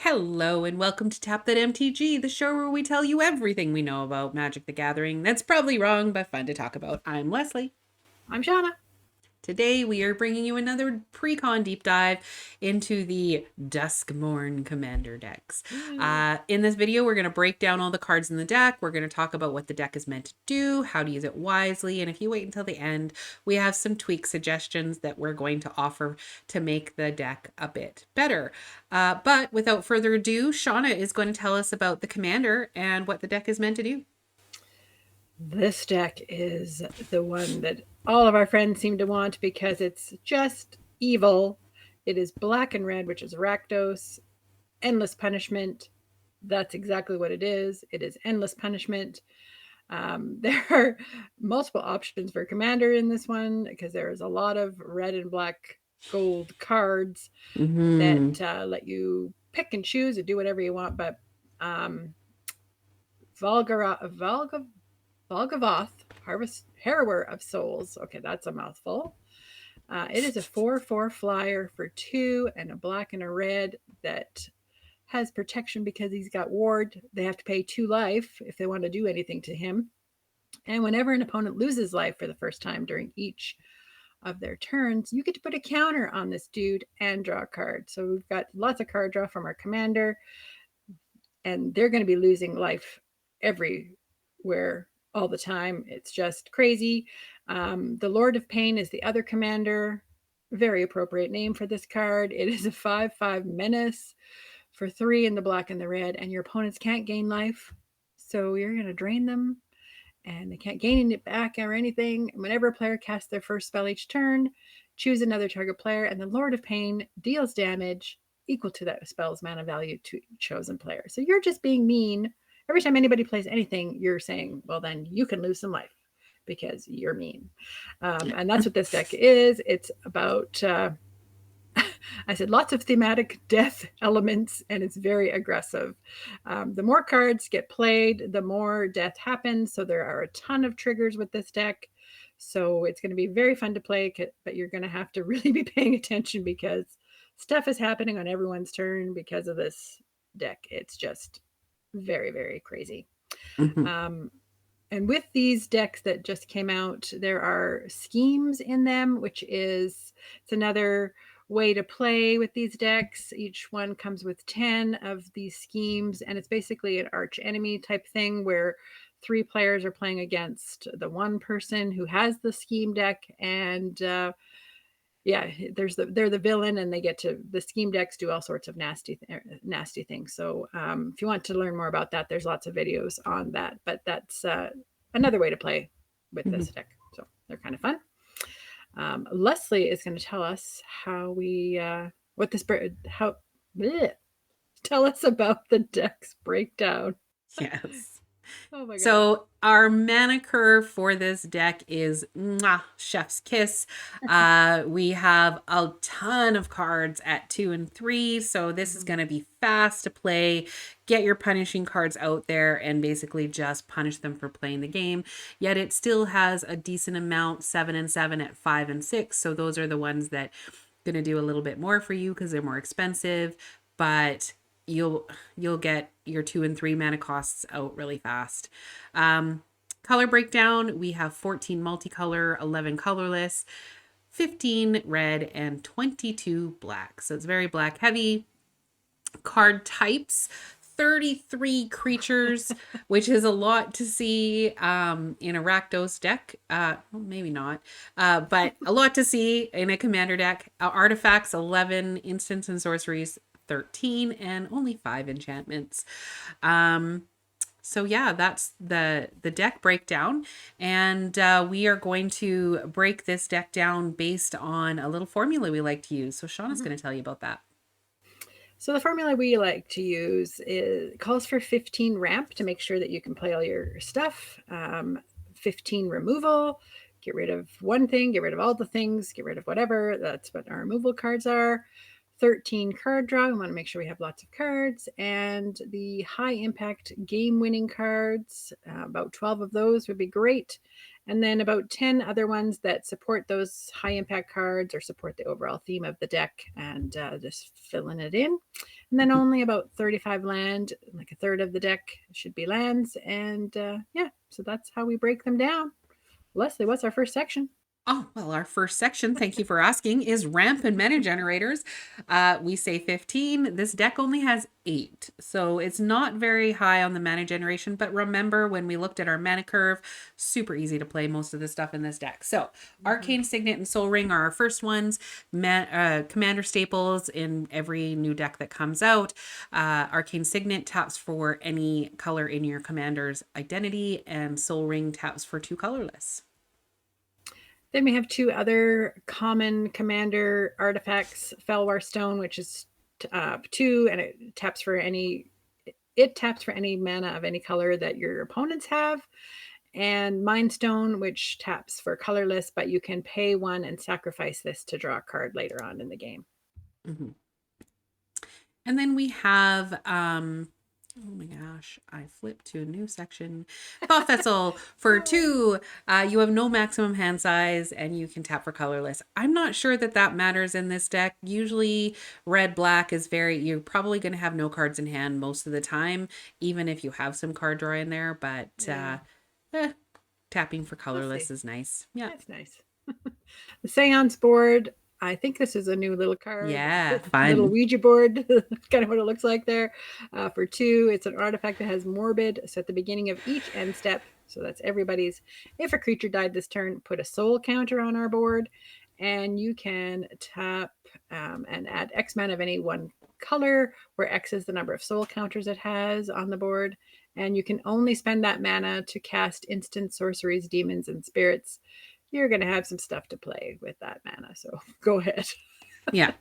Hello and welcome to Tap That MTG, the show where we tell you everything we know about Magic the Gathering. That's probably wrong, but fun to talk about. I'm Leslie. I'm Shauna. Today we are bringing you another pre-con deep dive into the Duskmourn Commander decks. In this video, we're going to break down all the cards in the deck. We're going to talk about what the deck is meant to do, how to use it wisely, and if you wait until the end, we have some tweak suggestions that we're going to offer to make the deck a bit better. But without further ado, Shauna is going to tell us about the Commander and what the deck is meant to do. This deck is the one that all of our friends seem to want because it's just evil. It is black and red, which is Rakdos, endless punishment. That's exactly what it is. It is endless punishment. There are multiple options for commander in this one because there is a lot of red and black gold cards that let you pick and choose and do whatever you want. But Volgavoth, Harrower of Souls. Okay, that's a mouthful. It is a 4/4 flyer for 2 and a black and a red that has protection because he's got ward. They have to pay 2 life if they want to do anything to him. And whenever an opponent loses life for the first time during each of their turns, you get to put a counter on this dude and draw a card. So we've got lots of card draw from our commander, and they're going to be losing life everywhere all the time. It's just crazy. The Lord of Pain is the other commander. Very appropriate name for this card. It is a 5/5 menace for 3 in the black and the red, and your opponents can't gain life. So you're going to drain them, and they can't gain it back or anything. Whenever a player casts their first spell each turn, choose another target player, and the Lord of Pain deals damage equal to that spell's mana value to chosen player. So you're just being mean. Every time anybody plays anything, you're saying, well, then you can lose some life because you're mean. And that's what this deck is. It's about, I said, lots of thematic death elements, and it's very aggressive. The more cards get played, the more death happens. So there are a ton of triggers with this deck. So it's going to be very fun to play, but you're going to have to really be paying attention because stuff is happening on everyone's turn because of this deck. It's just very, very crazy. And with these decks that just came out, there are schemes in them, which is it's another way to play with these decks. Each one comes with 10 of these schemes, and it's basically an arch enemy type thing where 3 players are playing against the one person who has the scheme deck, and yeah, they're the villain, and they get to the scheme decks do all sorts of nasty things. So if you want to learn more about that, there's lots of videos on that. But that's another way to play with this deck. So they're kind of fun. Leslie is going to tell us how we what this how bleh, tell us about the deck's breakdown. Yes. Oh my god. So our mana curve for this deck is chef's kiss. We have a ton of cards at 2 and 3, so this is going to be fast to play. Get your punishing cards out there and basically just punish them for playing the game. Yet it still has a decent amount, 7 and 7 at 5 and 6. So those are the ones that going to do a little bit more for you because they're more expensive, but you'll get your 2 and 3 mana costs out really fast. Color breakdown, we have 14 multicolor, 11 colorless, 15 red, and 22 black. So it's very black heavy. Card types, 33 creatures, which is a lot to see in a Rakdos deck. Well, maybe not, but a lot to see in a commander deck. Artifacts, 11, instants and sorceries, 13, and only 5 enchantments. So yeah, that's the deck breakdown, and we are going to break this deck down based on a little formula we like to use. So Shauna's going to tell you about that. So the formula we like to use calls for 15 ramp to make sure that you can play all your stuff. 15 removal, get rid of one thing, get rid of all the things, get rid of whatever. That's what our removal cards are. 13 card draw. We want to make sure we have lots of cards. And the high impact game winning cards, about 12 of those would be great. And then about 10 other ones that support those high impact cards or support the overall theme of the deck, and just filling it in. And then only about 35 land, like a third of the deck should be lands. And yeah, so that's how we break them down. Leslie, what's our first section? Oh, well, our first section, thank you for asking, is ramp and mana generators. We say 15. This deck only has 8, so it's not very high on the mana generation. But remember, when we looked at our mana curve, super easy to play most of the stuff in this deck. So, Arcane Signet and Soul Ring are our first ones. Commander staples in every new deck that comes out. Arcane Signet taps for any color in your commander's identity, and Soul Ring taps for 2 colorless. Then we have 2 other common commander artifacts. Felwar Stone, which is 2, and it taps for any mana of any color that your opponents have. And Mind Stone, which taps for colorless, but you can pay 1 and sacrifice this to draw a card later on in the game. Mm-hmm. And then we have oh my gosh, I flipped to a new section. Thought Vessel for 2. You have no maximum hand size and you can tap for colorless. I'm not sure that that matters in this deck. Usually red, black is you're probably going to have no cards in hand most of the time, even if you have some card draw in there. But tapping for colorless is nice. Yeah. That's nice. The Seance board. I think this is a new little card. Yeah, fun. Little Ouija board. Kind of what it looks like there. For 2, it's an artifact that has Morbid. So at the beginning of each end step, so that's everybody's. If a creature died this turn, put a soul counter on our board. And you can tap and add X mana of any one color, where X is the number of soul counters it has on the board. And you can only spend that mana to cast instant sorceries, demons, and spirits. You're going to have some stuff to play with that mana. So go ahead. Yeah.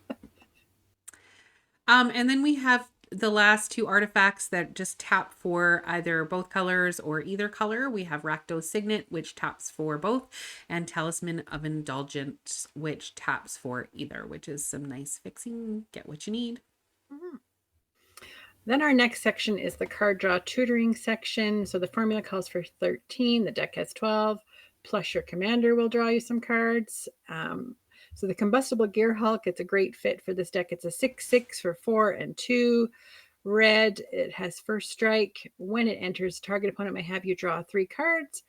And then we have the last 2 artifacts that just tap for either both colors or either color. We have Rakdos Signet, which taps for both, and Talisman of Indulgence, which taps for either, which is some nice fixing. Get what you need. Mm-hmm. Then our next section is the card draw tutoring section. So the formula calls for 13. The deck has 12. Plus your commander will draw you some cards. So the Combustible Gearhulk, it's a great fit for this deck. It's a 6/6 for 4 and 2. Red, it has first strike. When it enters, target opponent may have you draw 3 cards.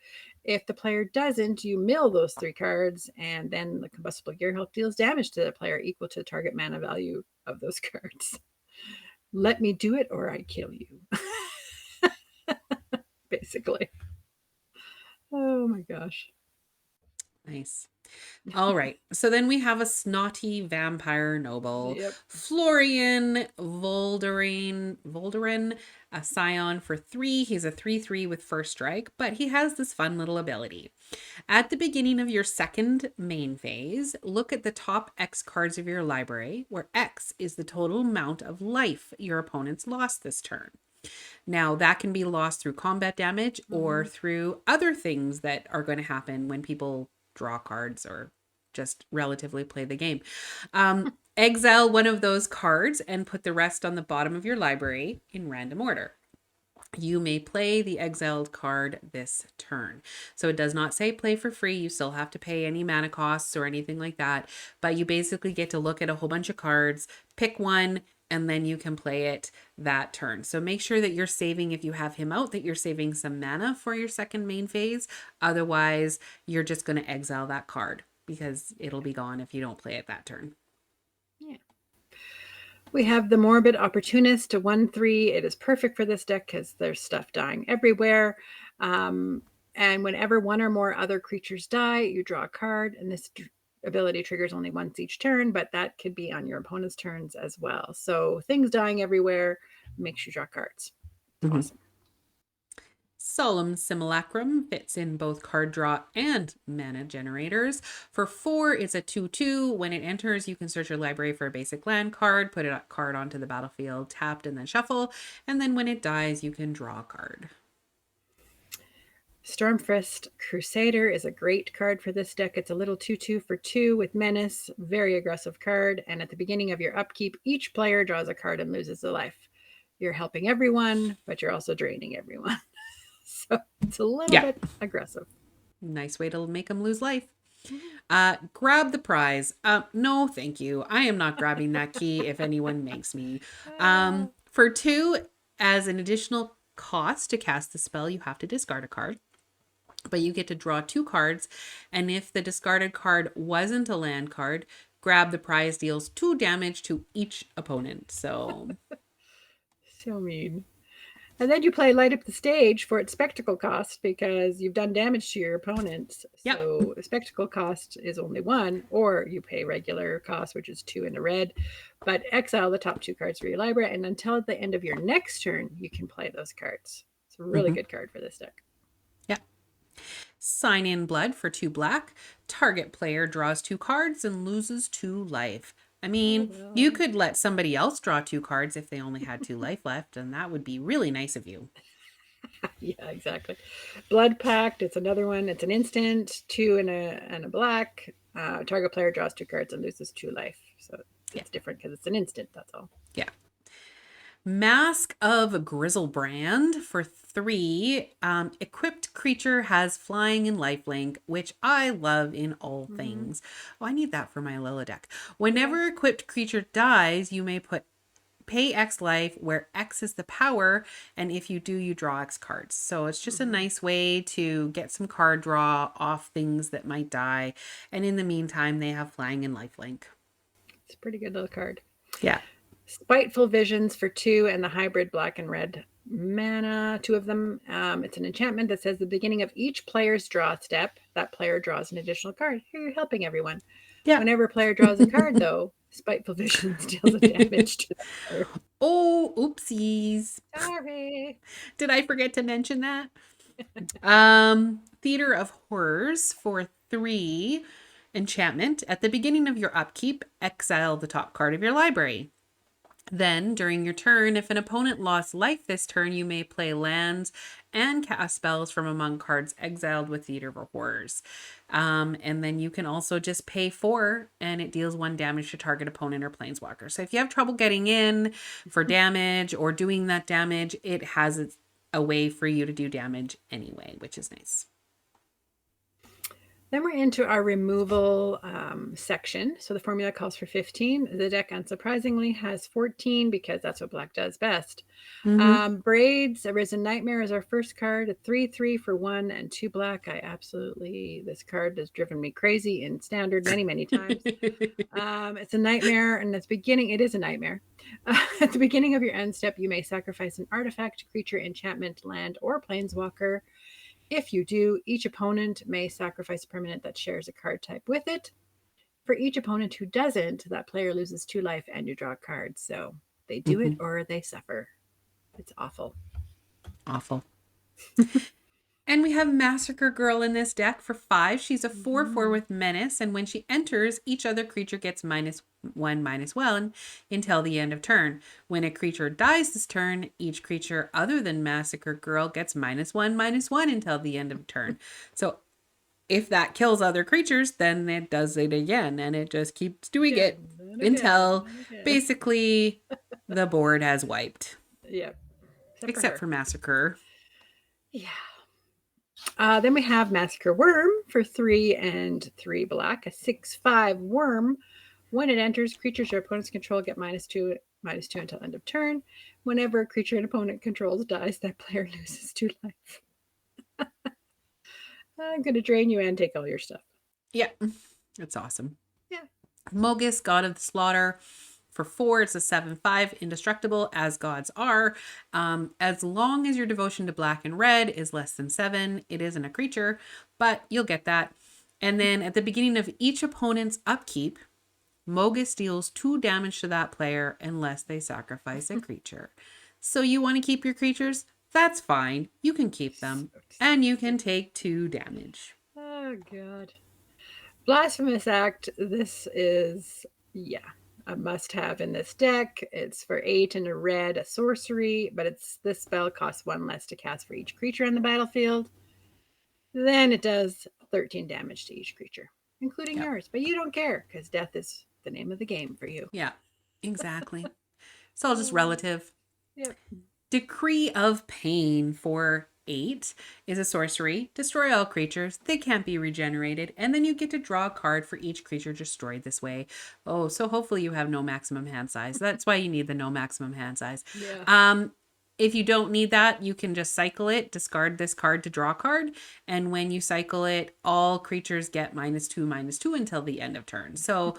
If the player doesn't, you mill those 3 cards, and then the Combustible Gearhulk deals damage to the player equal to the target mana value of those cards. Let me do it or I kill you. Basically. Oh my gosh. Nice. All right. So then we have a snotty vampire noble. Yep. Florian Volderin, a scion for 3. He's a 3/3 with first strike, but he has this fun little ability. At the beginning of your second main phase, look at the top X cards of your library, where X is the total amount of life your opponents lost this turn. Now, that can be lost through combat damage or through other things that are going to happen when people draw cards or just relatively play the game. Exile one of those cards and put the rest on the bottom of your library in random order. You may play the exiled card this turn. So it does not say play for free. You still have to pay any mana costs or anything like that. But you basically get to look at a whole bunch of cards, pick one, and then you can play it that turn. So make sure that you're saving, if you have him out, that you're saving some mana for your second main phase. Otherwise, you're just going to exile that card because it'll be gone if you don't play it that turn. Yeah. We have the Morbid Opportunist, a 1/3. It is perfect for this deck because there's stuff dying everywhere. And whenever one or more other creatures die, you draw a card, and this ability triggers only once each turn, but that could be on your opponent's turns as well. So things dying everywhere makes you draw cards. Awesome. Solemn Simulacrum fits in both card draw and mana generators. For 4, it's a 2/2. When it enters, you can search your library for a basic land card, put a card onto the battlefield, tapped, and then shuffle. And then when it dies, you can draw a card. Stormfist Crusader is a great card for this deck. It's a little 2/2 for 2 with Menace, very aggressive card. And at the beginning of your upkeep, each player draws a card and loses a life. You're helping everyone, but you're also draining everyone. So it's a little bit aggressive. Nice way to make them lose life. Grab the prize. No, thank you. I am not grabbing that key if anyone makes me. Ah, For 2, as an additional cost to cast the spell, you have to discard a card. But you get to draw 2 cards, and if the discarded card wasn't a land card, grab the prize deals 2 damage to each opponent. So, so mean. And then you play Light Up the Stage for its spectacle cost because you've done damage to your opponents. yep. So the spectacle cost is only 1, or you pay regular cost, which is 2 in a red. But exile the top 2 cards for your library, and until the end of your next turn, you can play those cards. It's a really good card for this deck. Yep. Sign in blood for 2 black. Target player draws 2 cards and loses 2 life. I mean, you could let somebody else draw 2 cards if they only had 2 life left, and that would be really nice of you. Yeah, exactly. Blood Pact, it's another one. It's an instant, 2 and a black. Target player draws 2 cards and loses 2 life. So it's different because it's an instant, that's all. Yeah. Mask of Grizzlebrand for 3. Equipped creature has flying and lifelink, which I love in all things. Oh, I need that for my Lila deck. Whenever equipped creature dies, you may pay X life, where X is the power, and if you do, you draw X cards. So it's just a nice way to get some card draw off things that might die. And in the meantime, they have flying and lifelink. It's a pretty good little card. Yeah. Spiteful Visions for 2 and the hybrid black and red mana, 2 of them. It's an enchantment that says the beginning of each player's draw step, that player draws an additional card. You're helping everyone. Yeah. Whenever a player draws a card, though, Spiteful Visions deals a damage to the player. Oh, oopsies. Sorry. Did I forget to mention that? Theater of Horrors for 3. Enchantment. At the beginning of your upkeep, exile the top card of your library. Then, during your turn, if an opponent lost life this turn, you may play lands and cast spells from among cards exiled with Theater of Horrors. And then you can also just pay 4, and it deals 1 damage to target opponent or planeswalker. So if you have trouble getting in for damage or doing that damage, it has a way for you to do damage anyway, which is nice. Then we're into our removal section. So the formula calls for 15. The deck, unsurprisingly, has 14 because that's what black does best. Braids, Arisen Nightmare is our first card. A 3/3 for 1 and 2 black. This card has driven me crazy in standard many times. It's a nightmare, and it is a nightmare. At the beginning of your end step, you may sacrifice an artifact, creature, enchantment, land, or planeswalker. If you do, each opponent may sacrifice a permanent that shares a card type with it. For each opponent who doesn't, that player loses 2 life and you draw a card. So they do it or they suffer. It's awful. Awful. And we have Massacre Girl in this deck for 5. She's a 4/4 with Menace, and when she enters, each other creature gets -1/-1 until the end of turn. When a creature dies this turn, each creature other than Massacre Girl gets -1/-1 until the end of turn. So if that kills other creatures, then it does it again, and it just keeps doing it until basically the board has wiped. Yeah. Except for Massacre. Yeah. Then we have Massacre Worm for 3 and 3 black, a 6/5 worm. When it enters, creatures your opponents control get -2 until end of turn. Whenever a creature an opponent controls dies, that player loses 2 life. I'm going to drain you and take all your stuff. Yeah, that's awesome. Yeah. Mogis, God of the Slaughter. For 4, it's a 7/5, indestructible, as gods are. As long as your devotion to black and red is less than 7, it isn't a creature, but you'll get that. And then at the beginning of each opponent's upkeep, Mogis deals 2 damage to that player unless they sacrifice a creature. So you want to keep your creatures? That's fine. You can keep them. And you can take 2 damage. Oh, God. Blasphemous Act. This is, a must-have in this deck. It's for 8 and a red, a sorcery, but this spell costs 1 less to cast for each creature on the battlefield. Then it does 13 damage to each creature, including yours. But you don't care because death is the name of the game for you. Yeah, exactly. It's all just relative. Yep. Decree of Pain for 8 is a sorcery. Destroy all creatures. They can't be regenerated. And then you get to draw a card for each creature destroyed this way. Oh, so hopefully you have no maximum hand size. That's why you need the no maximum hand size. Yeah. If you don't need that, you can just cycle it, discard this card to draw a card. And when you cycle it, all creatures get -2/-2 until the end of turn. So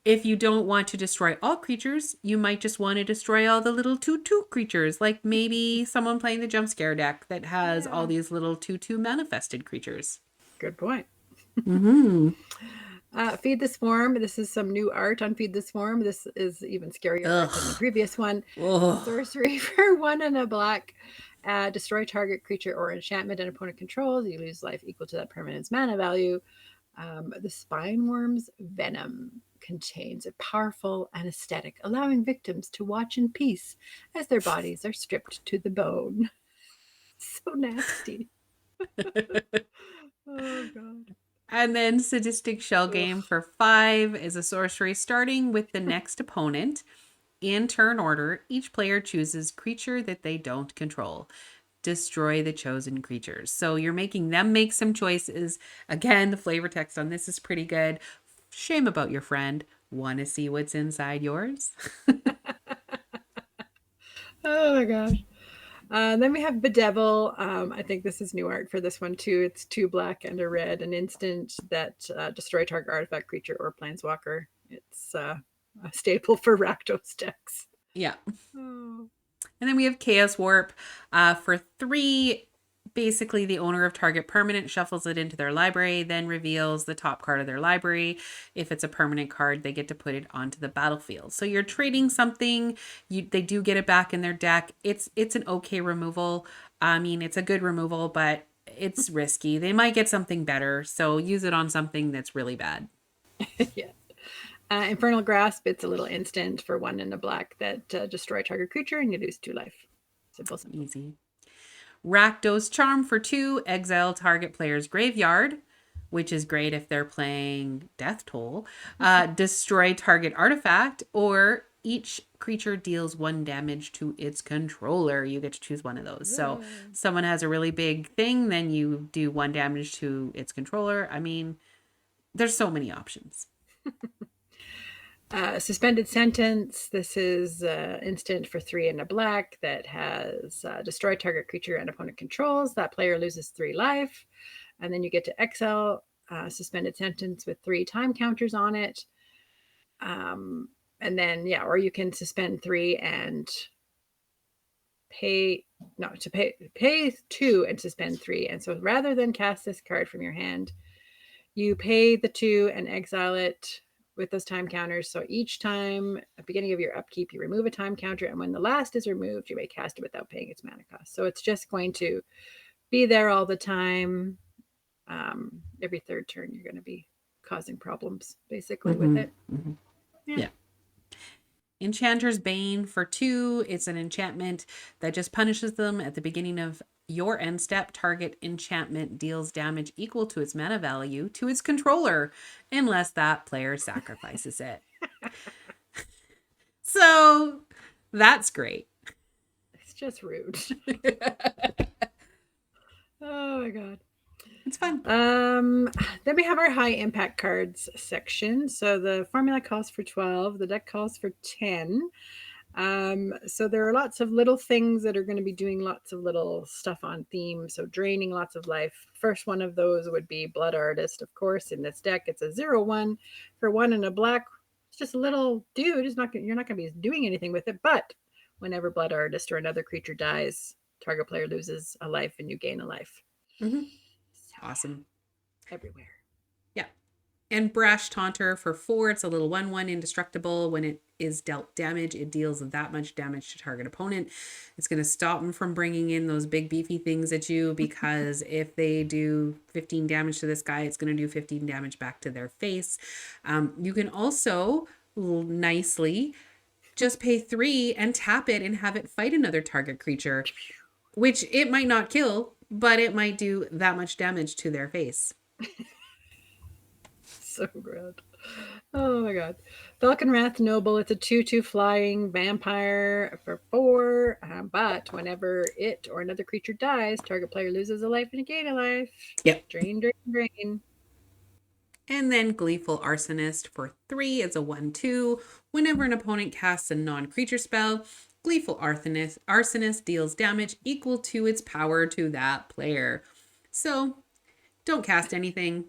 if you don't want to destroy all creatures, you might just want to destroy all the little 2/2 creatures, like maybe someone playing the jump scare deck that has all these little 2/2 manifested creatures. Good point. Mm-hmm. Feed the Swarm. This is some new art on Feed the Swarm. This is even scarier than the previous one. Sorcery for 1 and a black. Destroy target creature or enchantment an opponent controls. You lose life equal to that permanent's mana value. The Spineworm's Venom contains a powerful anesthetic, allowing victims to watch in peace as their bodies are stripped to the bone. So nasty. Oh, God. And then Sadistic Shell Game for 5 is a sorcery starting with the next opponent. In turn order, each player chooses creature that they don't control. Destroy the chosen creatures. So you're making them make some choices. Again, the flavor text on this is pretty good. Shame about your friend. Want to see what's inside yours? Oh my gosh. Then we have Bedevil. I think this is new art for this one too. It's 2 black and a red, an instant that destroy target artifact, creature, or planeswalker. It's a staple for Rakdos decks. Yeah. Oh. And then we have Chaos Warp for 3. Basically, the owner of target permanent shuffles it into their library, then reveals the top card of their library. If it's a permanent card, they get to put it onto the battlefield. So you're trading something. They do get it back in their deck. It's an okay removal. I mean, it's a good removal, but it's risky. They might get something better. So use it on something that's really bad. Yeah. Infernal Grasp, it's a little instant for 1 and a black that destroy target creature and you lose 2 life. Simple. Easy. Rakdos Charm for 2, exile target player's graveyard, which is great if they're playing Death Toll. Destroy target artifact, or each creature deals 1 damage to its controller. You get to choose one of those. So someone has a really big thing, then you do 1 damage to its controller. I mean, there's so many options. Suspended Sentence. This is instant for 3 and a black that has destroy target creature and opponent controls. That player loses 3 life. And then you get to exile Suspended Sentence with 3 time counters on it. And then, or you can suspend 3 and pay 2 and suspend 3. And so rather than cast this card from your hand, you pay the 2 and exile it with those time counters. So each time at the beginning of your upkeep, you remove a time counter, and when the last is removed, you may cast it without paying its mana cost. So it's just going to be there all the time. Every third turn, you're going to be causing problems, basically, with it. Mm-hmm. Yeah. Enchanter's Bane for 2. It's an enchantment that just punishes them at the beginning of your end step. Target enchantment deals damage equal to its mana value to its controller, unless that player sacrifices it. So that's great. It's just rude. Oh my God. It's fun. Then we have our high impact cards section. So the formula calls for 12. The deck calls for 10. So there are lots of little things that are going to be doing lots of little stuff on theme. So draining lots of life. First one of those would be Blood Artist, of course. In this deck, it's a 0/1 for 1 and a black. It's just a little dude. You're not going to be doing anything with it. But whenever Blood Artist or another creature dies, target player loses a life and you gain a life. Mm-hmm. Awesome. Everywhere. Yeah. And Brash Taunter for 4. It's a little 1/1 indestructible. When it is dealt damage, it deals that much damage to target opponent. It's going to stop them from bringing in those big beefy things at you, because if they do 15 damage to this guy, it's going to do 15 damage back to their face. You can also nicely just pay 3 and tap it and have it fight another target creature, which it might not kill, but it might do that much damage to their face. So good. Oh my God. Falconwrath Noble, it's a 2/2 flying vampire for 4. But whenever it or another creature dies, target player loses a life and a gain a life. Yep. Drain, drain, drain. And then Gleeful Arsonist for 3 is a 1/2. Whenever an opponent casts a non-creature spell, Gleeful Arsonist deals damage equal to its power to that player. So don't cast anything.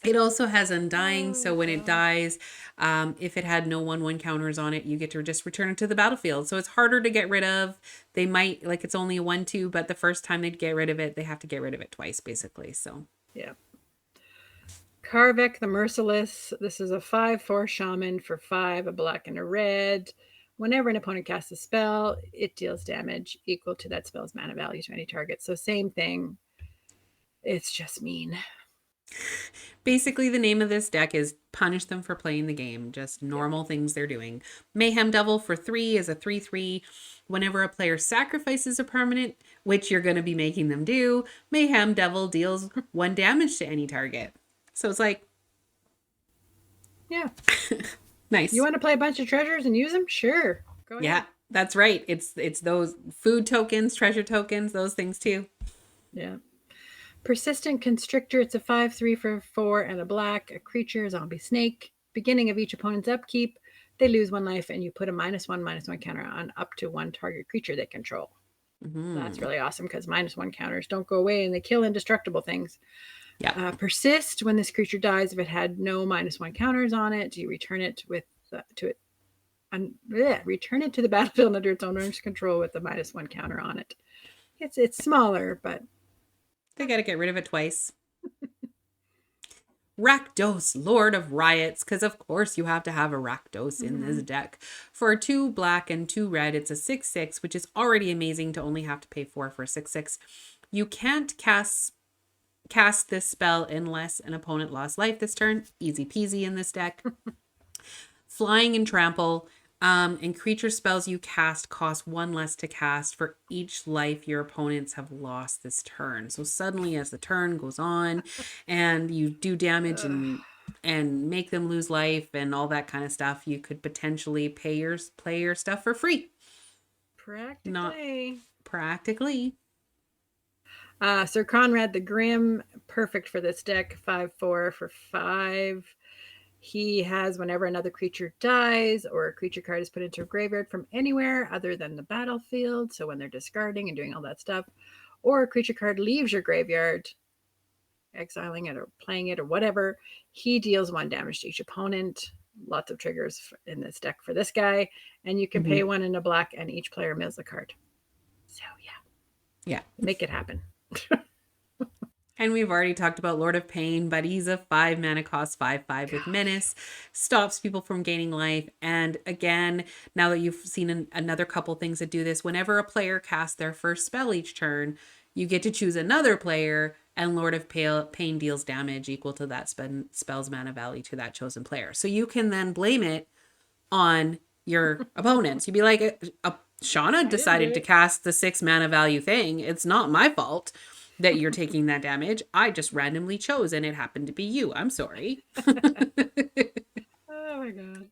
It also has Undying, so when it dies, if it had no 1/1 counters on it, you get to just return it to the battlefield. So it's harder to get rid of. They might, like, it's only a 1/2, but the first time they'd get rid of it, they have to get rid of it twice, basically. So yeah. Karvek the Merciless. This is a 5/4 shaman for 5, a black and a red. Whenever an opponent casts a spell, it deals damage equal to that spell's mana value to any target. So same thing. It's just mean. basically, the name of this deck is Punish Them for Playing the Game. Just normal things they're doing. Mayhem Devil for 3 is a 3/3. Whenever a player sacrifices a permanent, which you're going to be making them do, Mayhem Devil deals 1 damage to any target. So it's like, yeah. Nice. You want to play a bunch of treasures and use them? Sure. Go ahead. Yeah, that's right. It's those food tokens, treasure tokens, those things too. Yeah. Persistent Constrictor. It's a 5/3 for 4 and a black. A creature, zombie snake. Beginning of each opponent's upkeep, they lose 1 life, and you put a -1/-1 counter on up to 1 target creature they control. Mm-hmm. That's really awesome because -1 counters don't go away and they kill indestructible things. Yeah. Persist. When this creature dies, if it had no -1 counters on it, you return it with return it to the battlefield under its owner's control with a -1 counter on it. It's smaller, but they got to get rid of it twice. Rakdos, Lord of Riots, because of course you have to have a Rakdos in this deck. For 2 black and 2 red, it's a 6/6, which is already amazing to only have to pay 4 for a 6/6. You can't cast this spell unless an opponent lost life this turn. Easy peasy in this deck. Flying and Trample. And creature spells you cast cost 1 less to cast for each life your opponents have lost this turn. So suddenly, as the turn goes on and you do damage and make them lose life and all that kind of stuff, you could potentially play your stuff for free. practically. Not practically. Sir Conrad the Grim, perfect for this deck. 5/4 for 5. He has whenever another creature dies or a creature card is put into a graveyard from anywhere other than the battlefield, so when they're discarding and doing all that stuff, or a creature card leaves your graveyard, exiling it or playing it or whatever, he deals 1 damage to each opponent. Lots of triggers in this deck for this guy, and you can pay 1 in a black and each player mills a card. So Yeah. Make it happen. And we've already talked about Lord of Pain, but he's a 5 mana cost 5/5 with Menace, stops people from gaining life. And again, now that you've seen another couple things that do this, whenever a player casts their first spell each turn, you get to choose another player, and Lord of Pain deals damage equal to that spell's mana value to that chosen player. So you can then blame it on your opponents. You'd be like, Shauna decided to cast the 6 mana value thing. It's not my fault that you're taking that damage. I just randomly chose and it happened to be you. I'm sorry. Oh my god.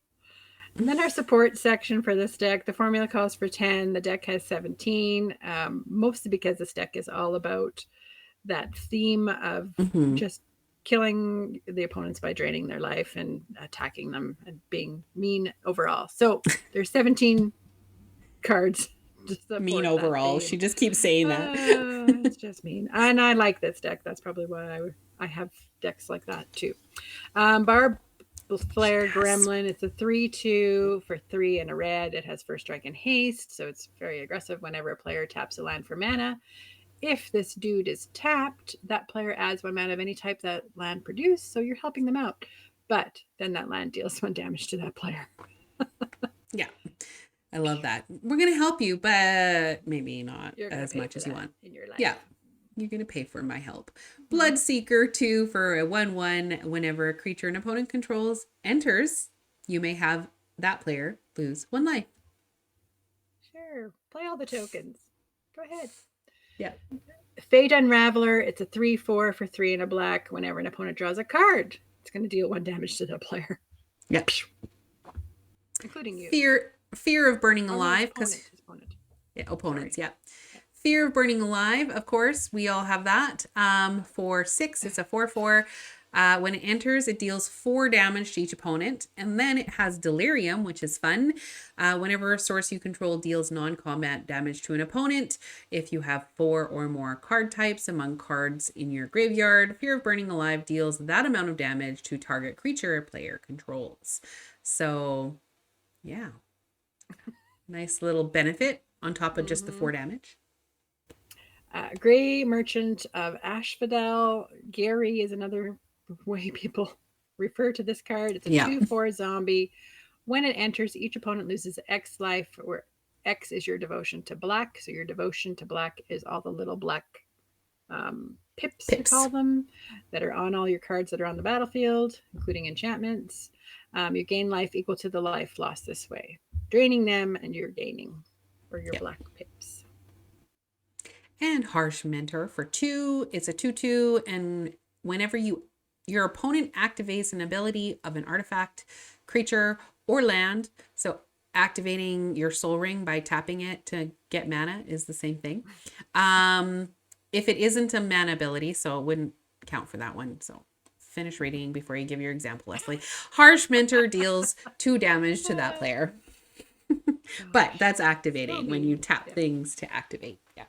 And then our support section for this deck, the formula calls for 10. The deck has 17, mostly because this deck is all about that theme of just killing the opponents by draining their life and attacking them and being mean overall. So there's 17 cards. Mean overall. She just keeps saying that. It's just mean. And I like this deck. That's probably why I have decks like that too. Barb Flare Gremlin. It's a 3/2 for 3 and a red. It has first strike and haste, so it's very aggressive whenever a player taps a land for mana. If this dude is tapped, that player adds 1 mana of any type that land produced, so you're helping them out. But then that land deals 1 damage to that player. Yeah. I love that. We're going to help you, but maybe not as much as you want. In your life. Yeah. You're going to pay for my help. Bloodseeker 2 for a 1/1. Whenever a creature an opponent controls enters, you may have that player lose 1 life. Sure. Play all the tokens. Go ahead. Yeah. Fate Unraveler. It's a 3/4 for 3 and a black. Whenever an opponent draws a card, it's going to deal 1 damage to the player. Yep. including you. Fear of burning Oh, no, alive, because opponent. yeah, opponents, Sorry. yeah. Fear of burning alive, of course, we all have that. For 6, it's a 4/4. When it enters, it deals 4 damage to each opponent. And then it has Delirium, which is fun. Whenever a source you control deals non-combat damage to an opponent, if you have 4 or more card types among cards in your graveyard, Fear of Burning Alive deals that amount of damage to target creature a player controls. So, yeah. Nice little benefit on top of just the 4 damage. Gray Merchant of Asphodel. Gary is another way people refer to this card. It's a Yeah. 2/4 zombie. When it enters, each opponent loses X life, where X is your devotion to black. So your devotion to black is all the little black pips, we call them, that are on all your cards that are on the battlefield, including enchantments. You gain life equal to the life lost this way, draining them, and you're gaining for your black pips. And Harsh Mentor for 2. It's a 2/2, and whenever your opponent activates an ability of an artifact, creature, or land, so activating your Soul Ring by tapping it to get mana is the same thing. If it isn't a mana ability, so it wouldn't count for that one. So finish reading before you give your example, Leslie. Harsh Mentor deals 2 damage to that player. But that's activating when you tap things to activate. Yeah.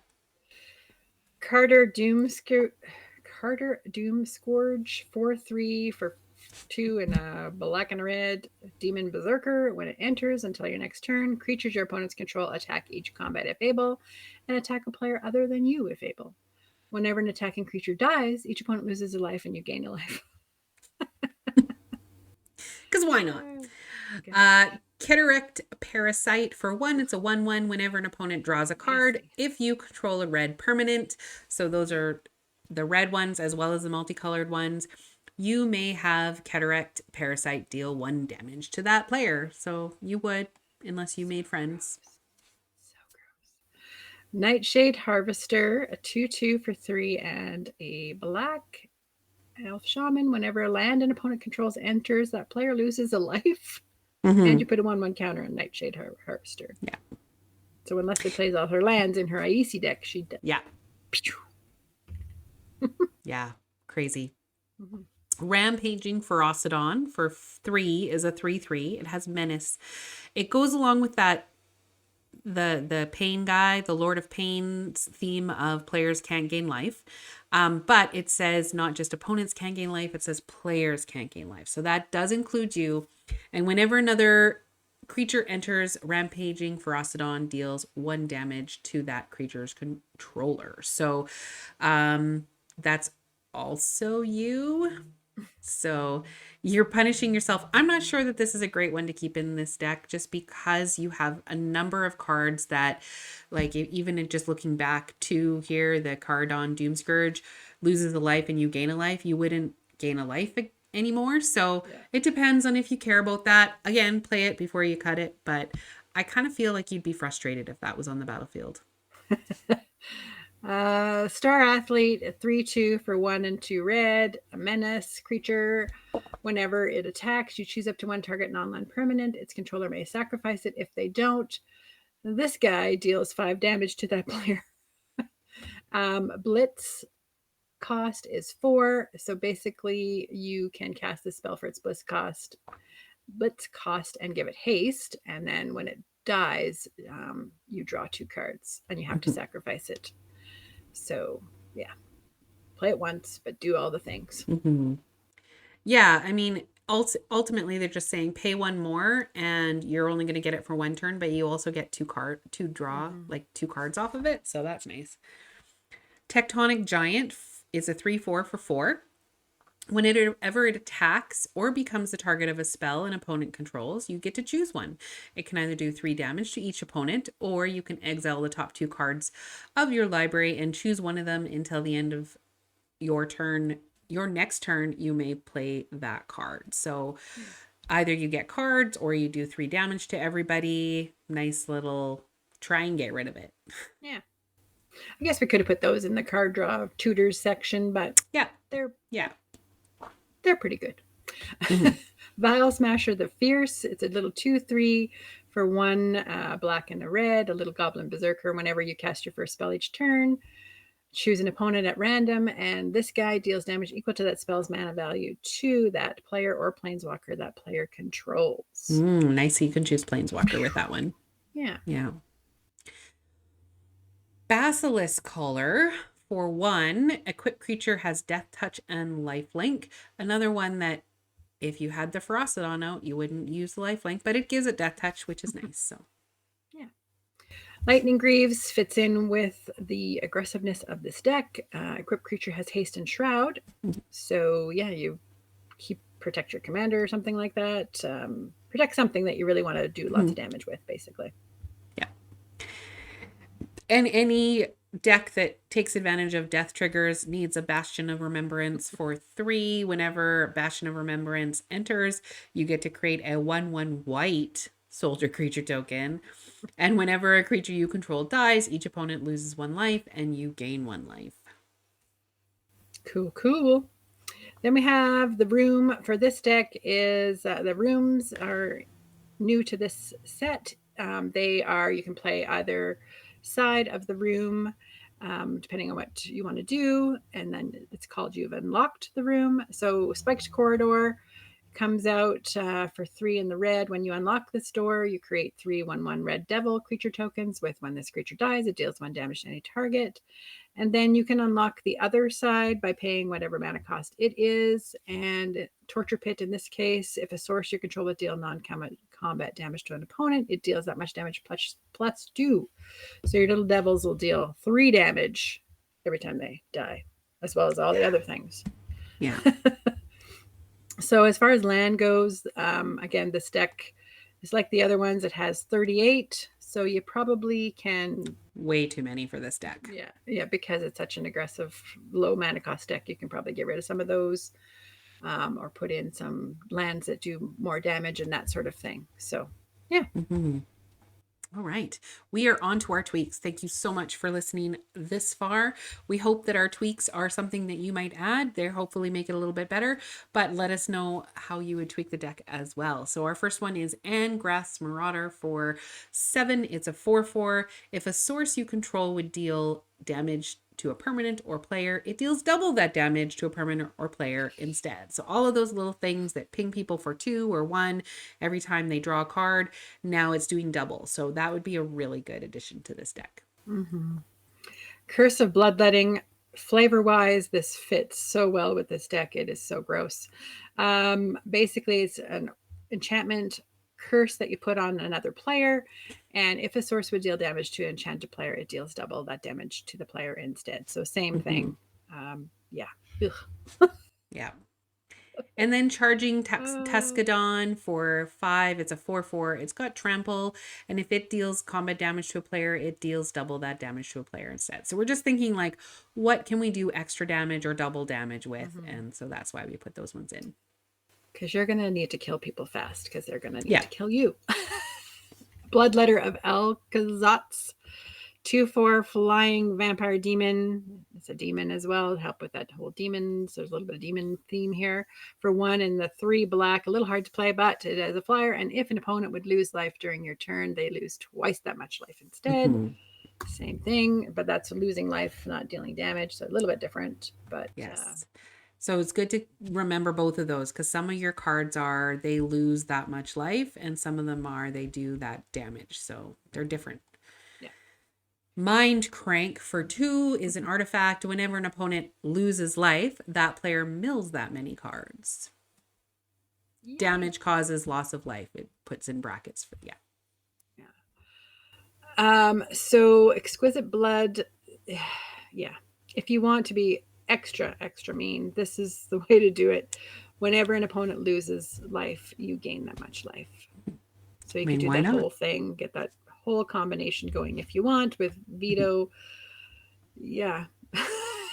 Carter Doomscourge 4/3 for 2 and a black and a red. Demon Berserker. When it enters, until your next turn, creatures your opponents control attack each combat if able, and attack a player other than you if able. Whenever an attacking creature dies, each opponent loses a life and you gain a life. Because why not? Cataract Parasite for 1. It's a 1/1 whenever an opponent draws a card. If you control a red permanent, so those are the red ones as well as the multicolored ones, you may have Cataract Parasite deal 1 damage to that player. So you would, unless you made friends. So gross. Nightshade Harvester, a 2/2 for 3 and a black. Elf Shaman. Whenever a land an opponent controls enters, that player loses a life. And you put a 1/1 counter on Nightshade Harvester. Yeah. So unless it plays all her lands in her Aesi deck, she does. Yeah. Yeah. Crazy. Rampaging Ferocidon for 3 is a 3/3. It has Menace. It goes along with that the pain guy, the Lord of Pain's theme of players can't gain life. But it says not just opponents can't gain life, it says players can't gain life. So that does include you. And whenever another creature enters, Rampaging Ferocidon deals 1 damage to that creature's controller. So that's also you. So you're punishing yourself. I'm not sure that this is a great one to keep in this deck just because you have a number of cards that, like, even in just looking back to here, the card on Doomscourge loses a life and you gain a life. You wouldn't gain a life anymore. So it depends on if you care about that. Again, play it before you cut it. But I kind of feel like you'd be frustrated if that was on the battlefield. Star Athlete, a 3/2 for 1 and 2 red. A menace creature. Whenever it attacks, you choose up to 1 target non-land permanent. Its controller may sacrifice it. If they don't, this guy deals 5 damage to that player. Blitz cost is 4. So basically, you can cast the spell for its blitz cost, and give it haste. And then when it dies, you draw 2 cards and you have to sacrifice it. So, yeah, play it once, but do all the things. Yeah, I mean, ultimately, they're just saying pay 1 more, and you're only going to get it for 1 turn, but you also get 2 cards off of it. So that's nice. Tectonic Giant is a 3/4 for 4. Whenever it attacks or becomes the target of a spell an opponent controls, you get to choose one. It can either do 3 damage to each opponent, or you can exile the top 2 cards of your library and choose one of them until the end of your turn. Your next turn, you may play that card. So either you get cards or you do 3 damage to everybody. Nice little try and get rid of it. Yeah. I guess we could have put those in the card draw tutors section, but yeah, they're yeah. They're pretty good. Vial Smasher the Fierce. It's a little 2/3 for 1 black and a red. A little Goblin Berserker. Whenever you cast your first spell each turn, choose an opponent at random, and this guy deals damage equal to that spell's mana value to that player or planeswalker that player controls. Nice. You can choose Planeswalker with that one. Yeah. Yeah. Basilisk Collar. For 1, equipped creature has Death Touch and Lifelink. Another one that if you had the Ferocidon out, you wouldn't use the Lifelink, but it gives it Death Touch, which is nice. So, yeah. Lightning Greaves fits in with the aggressiveness of this deck. Equipped creature has Haste and Shroud. So, yeah, you protect your commander or something like that. Protect something that you really want to do lots of damage with, basically. Yeah. And any deck that takes advantage of death triggers needs a Bastion of Remembrance for 3. Whenever Bastion of Remembrance enters, you get to create a 1/1 white soldier creature token. And whenever a creature you control dies, each opponent loses 1 life and you gain 1 life. Cool. Then we have the room for this deck is the rooms are new to this set. They are, you can play either side of the room, depending on what you want to do. And then it's called You've Unlocked the Room. So Spiked Corridor comes out for 3 in the red. When you unlock this door, you create 3 1/1 red devil creature tokens. With when this creature dies, it deals 1 damage to any target. And then you can unlock the other side by paying whatever mana cost it is. And Torture Pit, in this case, if a source you control would deal non-combat damage to an opponent, it deals that much damage plus 2. So your little devils will deal 3 damage every time they die, as well as all the other things. Yeah. So as far as land goes, again, this deck is like the other ones. It has 38. So you probably can... Way too many for this deck. Yeah, because it's such an aggressive, low mana cost deck, you can probably get rid of some of those or put in some lands that do more damage and that sort of thing. So, yeah. Mm-hmm. All right. We are on to our tweaks. Thank you so much for listening this far. We hope that our tweaks are something that you might add. They hopefully make it a little bit better, but let us know how you would tweak the deck as well. So our first one is Angrath's Marauder for 7. It's a 4/4. If a source you control would deal damage to a permanent or player, it deals double that damage to a permanent or player instead. So all of those little things that ping people for 2 or 1 every time they draw a card, now it's doing double. So that would be a really good addition to this deck. Mm-hmm. Curse of Bloodletting. Flavor-wise, this fits so well with this deck. It is so gross. Basically, it's an enchantment curse that you put on another player, and if a source would deal damage to an enchanted player, it deals double that damage to the player instead. So same thing. Yeah. Yeah. And then Charging Tuscadon for 5. It's a 4/4. It's got Trample, and if it deals combat damage to a player, it deals double that damage to a player instead. So we're just thinking like, what can we do extra damage or double damage with? And so that's why we put those ones in. Because you're going to need to kill people fast, because they're going to need to kill you. Bloodletter of El'Kazatz. 2/4 flying vampire demon. It's a demon as well. Help with that whole demons. There's a little bit of demon theme here. For 1 and the 3 black. A little hard to play, but it has a flyer. And if an opponent would lose life during your turn, they lose twice that much life instead. Same thing, but that's losing life, not dealing damage. So a little bit different, but yes. So it's good to remember both of those, because some of your cards are they lose that much life, and some of them are they do that damage. So they're different. Yeah. Mind Crank for 2 is an artifact. Whenever an opponent loses life, that player mills that many cards. Yeah. Damage causes loss of life. It puts in brackets for So Exquisite Blood, yeah. If you want to be extra mean, this is the way to do it. Whenever an opponent loses life, you gain that much life. So you can do that whole thing, get that whole combination going if you want with Veto. Yeah.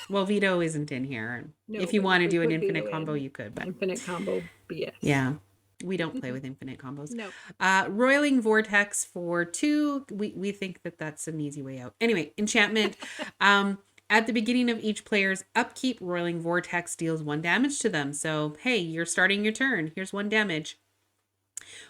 Well, Veto isn't in here. No, if you want to do an infinite combo, you could. But infinite combo, BS. Yeah. We don't play with infinite combos. No. Roiling Vortex for 2. We think that that's an easy way out. Anyway, enchantment. At the beginning of each player's upkeep, Roiling Vortex deals 1 damage to them. So, hey, you're starting your turn. Here's 1 damage.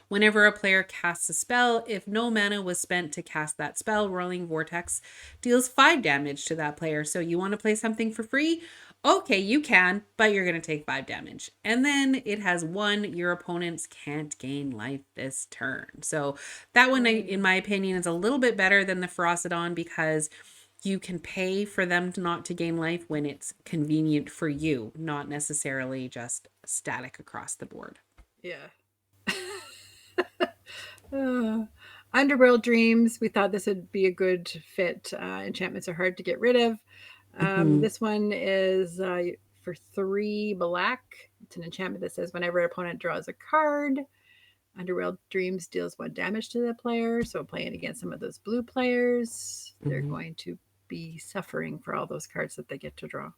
Whenever a player casts a spell, if no mana was spent to cast that spell, Rolling Vortex deals 5 damage to that player. So you want to play something for free? Okay, you can, but you're going to take 5 damage. And then it has 1, your opponents can't gain life this turn. So that one, in my opinion, is a little bit better than the Ferocidon because you can pay for them not to gain life when it's convenient for you, not necessarily just static across the board. Yeah. Underworld Dreams. We thought this would be a good fit. Enchantments are hard to get rid of. This one is for 3 black. It's an enchantment that says whenever an opponent draws a card, Underworld Dreams deals 1 damage to the player. So playing against some of those blue players, they're going to be suffering for all those cards that they get to draw.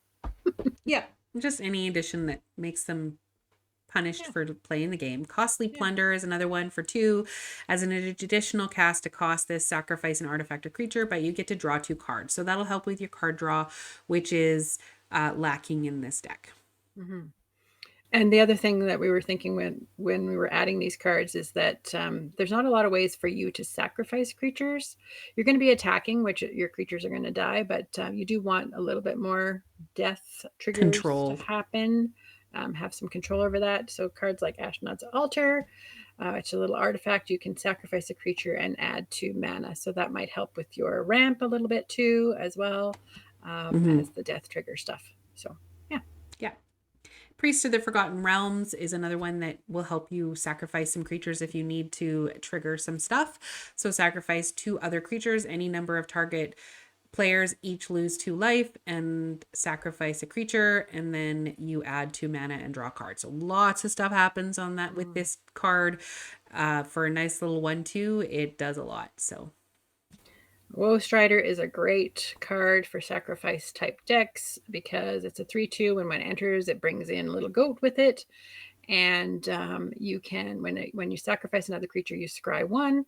Yeah, just any addition that makes them punished for playing the game. Costly Plunder is another one for 2. As an additional cast to cost this, sacrifice an artifact or creature, but you get to draw 2 cards. So that'll help with your card draw, which is lacking in this deck. Mm-hmm. And the other thing that we were thinking when we were adding these cards is that there's not a lot of ways for you to sacrifice creatures. You're going to be attacking, which your creatures are going to die, but you do want a little bit more death triggers to happen. Have some control over that. So cards like Ashnod's Altar, it's a little artifact. You can sacrifice a creature and add 2 mana. So that might help with your ramp a little bit too, as well as the death trigger stuff. So yeah. Priest of the Forgotten Realms is another one that will help you sacrifice some creatures if you need to trigger some stuff. So sacrifice 2 other creatures, any number of target players each lose 2 life, and sacrifice a creature, and then you add 2 mana and draw a card. So lots of stuff happens on that with this card. For a nice little 1/2, it does a lot. So Woe Strider is a great card for sacrifice type decks because it's a 3/2, and when it enters, it brings in a little goat with it. And you can, when you sacrifice another creature, you scry 1,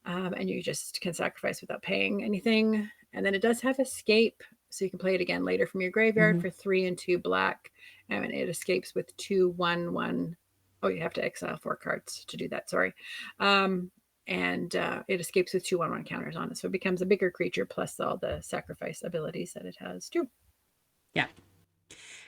and you just can sacrifice without paying anything. And then it does have escape, so you can play it again later from your graveyard for 3 and 2 black. And it escapes with 2/1/1. Oh, you have to exile 4 cards to do that. Sorry. And it escapes with 2/1/1 counters on it. So it becomes a bigger creature plus all the sacrifice abilities that it has too. Yeah.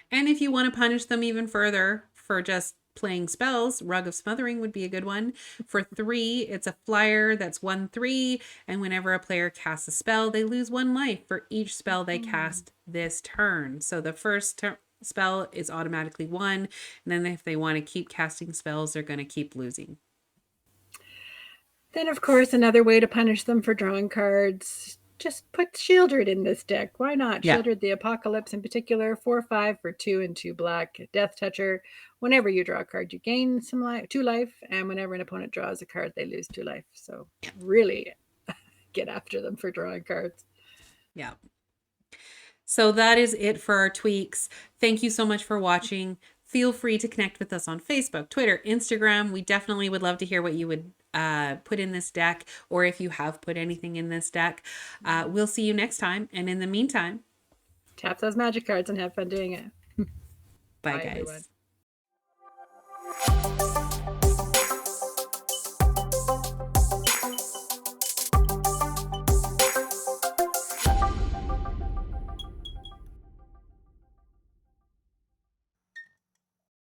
And if you want to punish them even further for just playing spells, Rug of Smothering would be a good one. For 3, it's a flyer that's 1/3, and whenever a player casts a spell, they lose 1 life for each spell they cast this turn. So the first spell is automatically 1, and then if they want to keep casting spells, they're going to keep losing. Then, of course, another way to punish them for drawing cards, just put Shieldred in this deck. Why not? Yeah. Shieldred the Apocalypse in particular, 4/5 for 2 and 2 black. Death Toucher. Whenever you draw a card, you gain 2 life, and whenever an opponent draws a card, they lose 2 life. So really get after them for drawing cards. Yeah. So that is it for our tweaks. Thank you so much for watching. Feel free to connect with us on Facebook, Twitter, Instagram. We definitely would love to hear what you would put in this deck, or if you have put anything in this deck. We'll see you next time. And in the meantime, tap those magic cards and have fun doing it. Bye guys. Everyone.